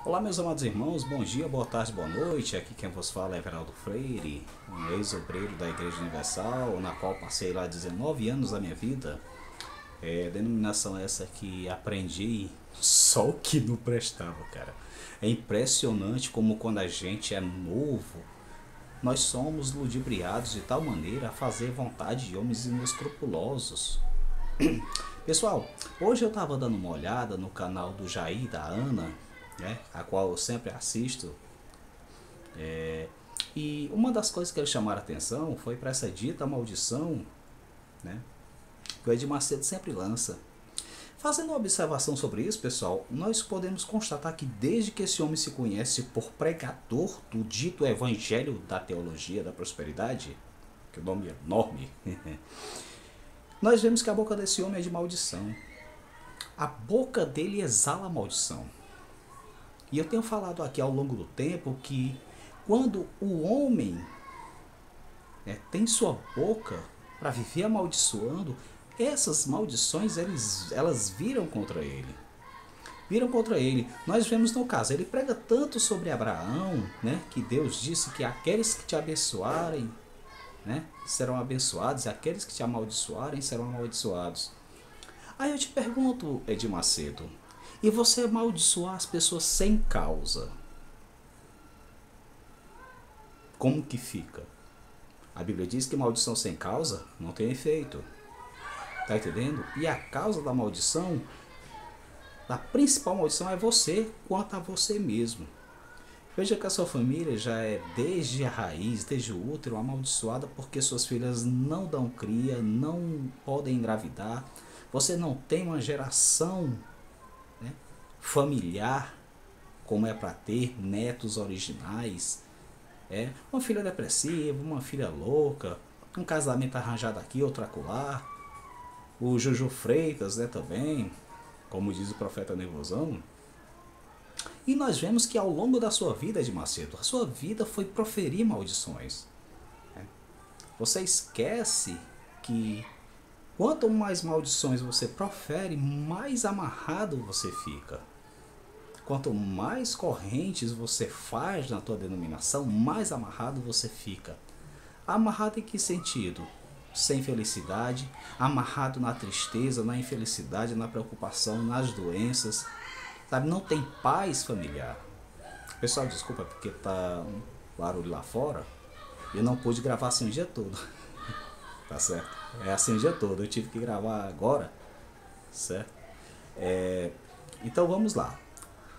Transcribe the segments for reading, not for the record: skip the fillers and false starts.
Olá, meus amados irmãos, bom dia, boa tarde, boa noite. Aqui quem vos fala é Everaldo Freire, um ex-obreiro da Igreja Universal, na qual passei lá 19 anos da minha vida. Denominação essa que aprendi só o que não prestava, cara. É impressionante como quando a gente é novo, nós somos ludibriados de tal maneira a fazer vontade de homens inescrupulosos. Pessoal, hoje eu estava dando uma olhada no canal do Jair e da Ana, né, a qual eu sempre assisto, e uma das coisas que eles chamaram a atenção foi para essa dita maldição, né, que o Edir Macedo sempre lança. Fazendo uma observação sobre isso, pessoal, nós podemos constatar que desde que esse homem se conhece por pregador do dito evangelho da teologia da prosperidade, que o nome é enorme, nós vemos que a boca desse homem é de maldição. A boca dele exala maldição. E eu tenho falado aqui ao longo do tempo que quando o homem tem sua boca para viver amaldiçoando, essas maldições elas viram contra ele. Viram contra ele. Nós vemos no caso, ele prega tanto sobre Abraão, né, que Deus disse que aqueles que te abençoarem, né, serão abençoados, e aqueles que te amaldiçoarem serão amaldiçoados. Aí eu te pergunto, Edir Macedo, e você amaldiçoar as pessoas sem causa, como que fica? A Bíblia diz que maldição sem causa não tem efeito. Tá entendendo? E a causa da maldição, da principal maldição, é você quanto a você mesmo. Veja que a sua família já é desde a raiz, desde o útero, amaldiçoada porque suas filhas não dão cria, não podem engravidar. Você não tem uma geração, né, familiar como é para ter netos originais. Uma filha depressiva, uma filha louca, um casamento arranjado aqui, outro acolá. O Juju Freitas, né, também, como diz o profeta Nervosão. E nós vemos que ao longo da sua vida, Edir Macedo, a sua vida foi proferir maldições. Você esquece que quanto mais maldições você profere, mais amarrado você fica. Quanto mais correntes você faz na tua denominação, mais amarrado você fica. Amarrado em que sentido? Sem felicidade, amarrado na tristeza, na infelicidade, na preocupação, nas doenças, sabe? Não tem paz familiar. Pessoal, desculpa porque tá um barulho lá fora. Eu não pude gravar assim o dia todo. Tá certo? É assim o dia todo. Eu tive que gravar agora, certo? Então vamos lá.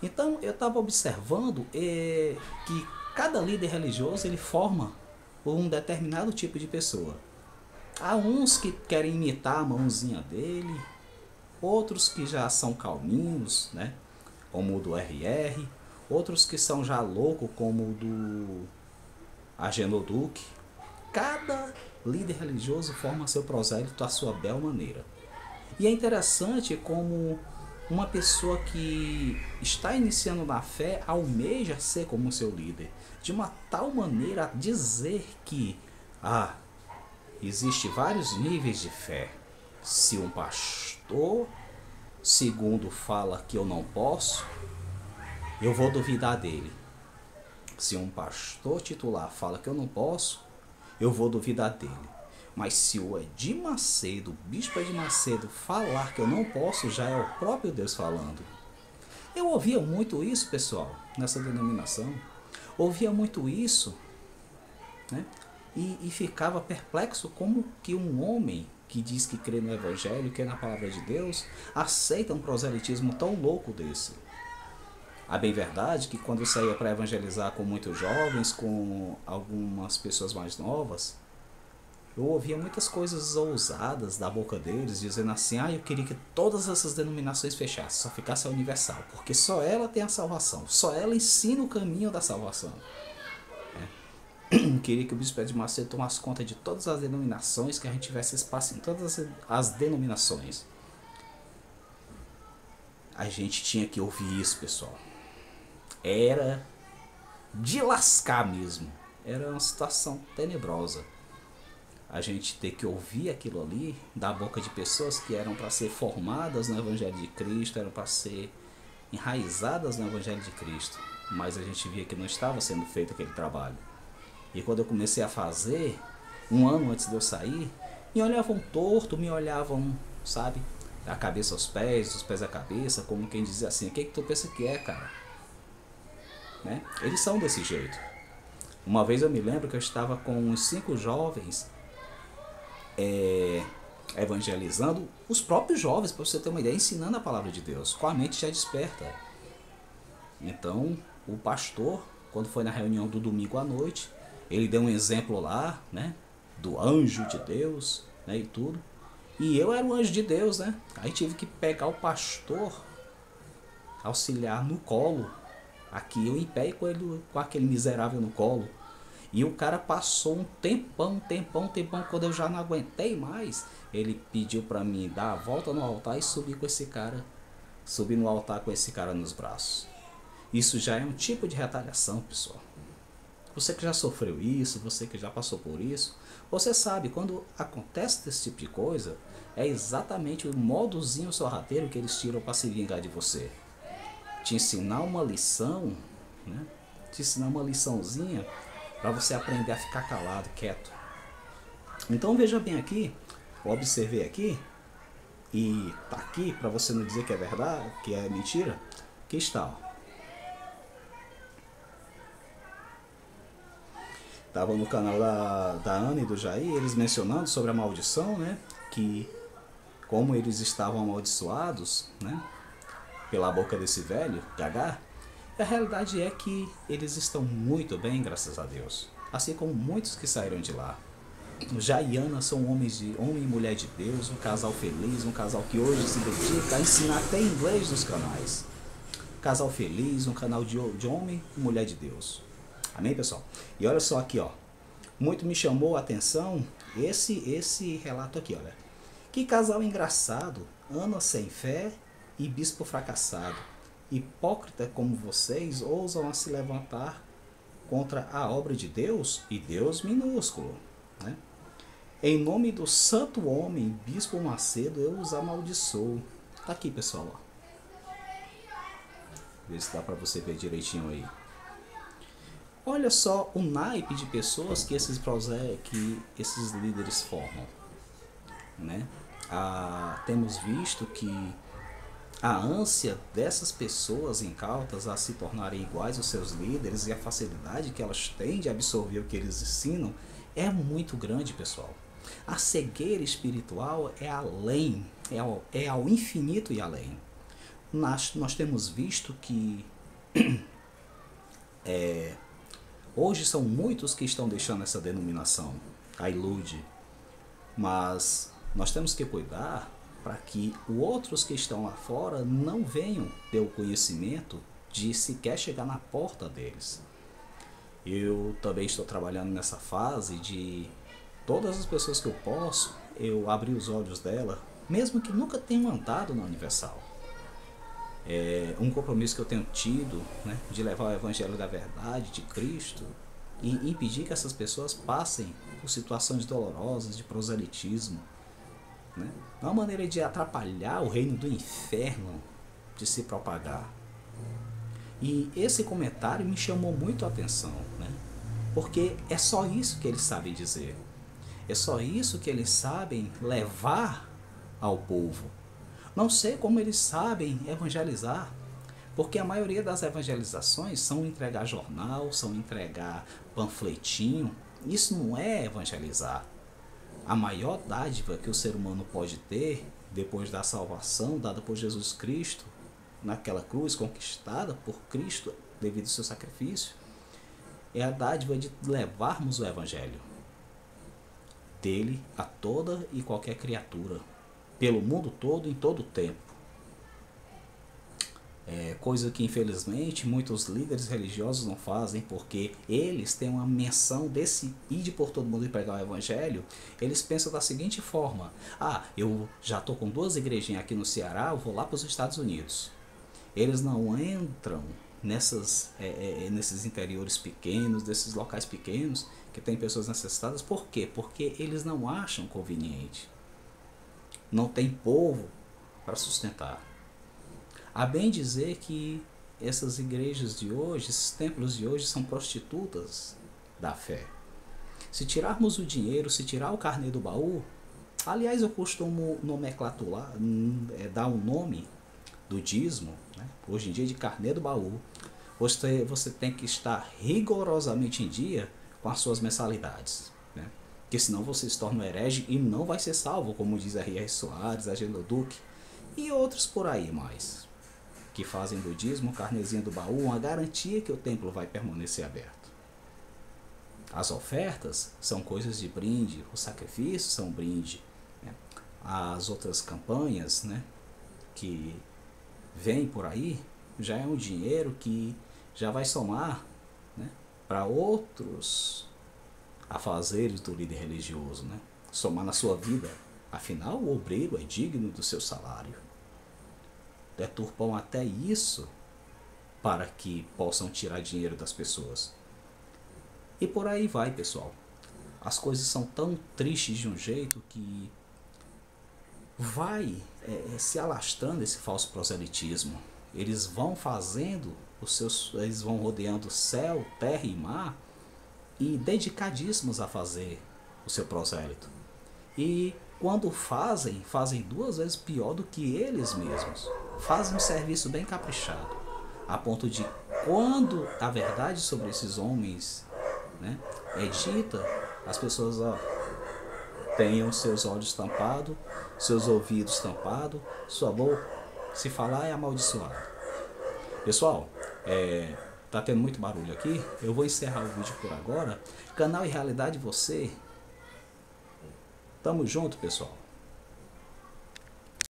Então eu estava observando que cada líder religioso ele forma um determinado tipo de pessoa. Há uns que querem imitar a mãozinha dele, outros que já são calminhos, né, como o do RR, outros que são já loucos, como o do Agenor Duque. Cada líder religioso forma seu prosélito à sua bel maneira. E é interessante como uma pessoa que está iniciando na fé almeja ser como seu líder, de uma tal maneira a dizer que existe vários níveis de fé. Se um pastor segundo fala que eu não posso, eu vou duvidar dele. Se um pastor titular fala que eu não posso, eu vou duvidar dele. Mas se o Edir Macedo, o bispo Edir Macedo, falar que eu não posso, já é o próprio Deus falando. Eu ouvia muito isso, pessoal, nessa denominação. Ouvia muito isso, né? E ficava perplexo como que um homem que diz que crê no Evangelho, que é na palavra de Deus, aceita um proselitismo tão louco desse. A bem verdade que quando eu saía para evangelizar com muitos jovens, com algumas pessoas mais novas, eu ouvia muitas coisas ousadas da boca deles, dizendo assim, eu queria que todas essas denominações fechassem, só ficasse a Universal, porque só ela tem a salvação, só ela ensina o caminho da salvação. Queria que o bispo Edir Macedo tomasse conta de todas as denominações, que a gente tivesse espaço em todas as denominações. A gente tinha que ouvir isso, pessoal. Era de lascar mesmo. Era uma situação tenebrosa. A gente ter que ouvir aquilo ali da boca de pessoas que eram para ser formadas no Evangelho de Cristo, eram para ser enraizadas no Evangelho de Cristo, mas a gente via que não estava sendo feito aquele trabalho. E quando eu comecei a fazer, um ano antes de eu sair, me olhavam torto, me olhavam, sabe, da cabeça aos pés, dos pés à cabeça, como quem dizia assim, o que tu pensa que é, cara? Né? Eles são desse jeito. Uma vez eu me lembro que eu estava com uns 5 jovens evangelizando, os próprios jovens, para você ter uma ideia, ensinando a palavra de Deus, com a mente já desperta. Então, o pastor, quando foi na reunião do domingo à noite, ele deu um exemplo lá, né, do anjo de Deus, né, e tudo. E eu era o anjo de Deus, né? Aí tive que pegar o pastor, auxiliar no colo, aqui eu em pé e com ele, com aquele miserável no colo. E o cara passou um tempão, quando eu já não aguentei mais, ele pediu para mim dar a volta no altar e subir no altar com esse cara nos braços. Isso já é um tipo de retaliação, pessoal. Você que já sofreu isso, você que já passou por isso, você sabe, quando acontece esse tipo de coisa, é exatamente o modozinho sorrateiro que eles tiram para se vingar de você. Te ensinar uma lição, né? Te ensinar uma liçãozinha para você aprender a ficar calado, quieto. Então veja bem aqui, observei aqui, e tá aqui para você não dizer que é verdade, que é mentira, que está, ó. Tava no canal da Ana e do Jair, eles mencionando sobre a maldição, né? Que como eles estavam amaldiçoados, né? Pela boca desse velho, Gagá. A realidade é que eles estão muito bem, graças a Deus. Assim como muitos que saíram de lá. Jair e Ana são homem e mulher de Deus, um casal feliz, um casal que hoje se dedica a ensinar até inglês nos canais. Casal feliz, um canal de homem e mulher de Deus. Amém, pessoal? E olha só aqui, ó. Muito me chamou a atenção esse relato aqui, olha. Que casal engraçado, Ana sem fé e bispo fracassado. Hipócrita como vocês ousam a se levantar contra a obra de Deus, e Deus minúsculo, né? Em nome do santo homem, bispo Macedo, eu os amaldiçoo. Tá aqui, pessoal, ó. Vê se dá pra você ver direitinho aí. Olha só o naipe de pessoas que esses líderes formam, né? Temos visto que a ânsia dessas pessoas incautas a se tornarem iguais aos seus líderes e a facilidade que elas têm de absorver o que eles ensinam é muito grande, pessoal. A cegueira espiritual é além, é ao infinito e além. Nós temos visto que hoje são muitos que estão deixando essa denominação, a ilude, mas nós temos que cuidar para que outros que estão lá fora não venham ter o conhecimento de sequer chegar na porta deles. Eu também estou trabalhando nessa fase de todas as pessoas que eu posso, eu abrir os olhos dela, mesmo que nunca tenham andado na Universal. É um compromisso que eu tenho tido, né, de levar o Evangelho da Verdade de Cristo e impedir que essas pessoas passem por situações dolorosas de proselitismo, né? É uma maneira de atrapalhar o reino do inferno de se propagar. E esse comentário me chamou muito a atenção, né? Porque é só isso que eles sabem dizer. É só isso que eles sabem levar ao povo. Não sei como eles sabem evangelizar, porque a maioria das evangelizações são entregar jornal, são entregar panfletinho. Isso não é evangelizar. A maior dádiva que o ser humano pode ter, depois da salvação dada por Jesus Cristo, naquela cruz conquistada por Cristo devido ao seu sacrifício, é a dádiva de levarmos o Evangelho dele a toda e qualquer criatura, pelo mundo todo, em todo o tempo. Coisa que infelizmente muitos líderes religiosos não fazem, porque eles têm uma menção desse ide por todo mundo e pregar o Evangelho. Eles pensam da seguinte forma: eu já estou com 2 igrejinhas aqui no Ceará, eu vou lá para os Estados Unidos. Eles não entram nesses interiores pequenos, desses locais pequenos que tem pessoas necessitadas. Por quê? Porque eles não acham conveniente, não tem povo para sustentar. A bem dizer que essas igrejas de hoje, esses templos de hoje são prostitutas da fé. Se tirarmos o dinheiro, se tirar o carnê do baú, aliás, eu costumo nomenclaturar, dar um nome do dízimo, né? Hoje em dia de carnê do baú, você tem que estar rigorosamente em dia com as suas mensalidades, né? Porque senão você se torna um herege e não vai ser salvo, como diz R.R. Soares, Ageno Duque e outros por aí mais, que fazem do dízimo, carnezinho do baú, uma garantia que o templo vai permanecer aberto. As ofertas são coisas de brinde, os sacrifícios são brinde, né? As outras campanhas, né, que vem por aí, já é um dinheiro que já vai somar, né, para outros afazeres do líder religioso, né, somar na sua vida. Afinal, o obreiro é digno do seu salário. Deturpam até isso para que possam tirar dinheiro das pessoas. E por aí vai, pessoal. As coisas são tão tristes de um jeito que vai se alastrando esse falso proselitismo. Eles vão fazendo eles vão rodeando céu, terra e mar e dedicadíssimos a fazer o seu prosélito. E quando fazem 2 vezes pior do que eles mesmos. Fazem um serviço bem caprichado, a ponto de quando a verdade sobre esses homens, né, é dita, as pessoas tenham seus olhos tampados, seus ouvidos tampados, sua boca, se falar é amaldiçoado. Pessoal, tá tendo muito barulho aqui, eu vou encerrar o vídeo por agora. Canal e Realidade Você, tamo junto, pessoal.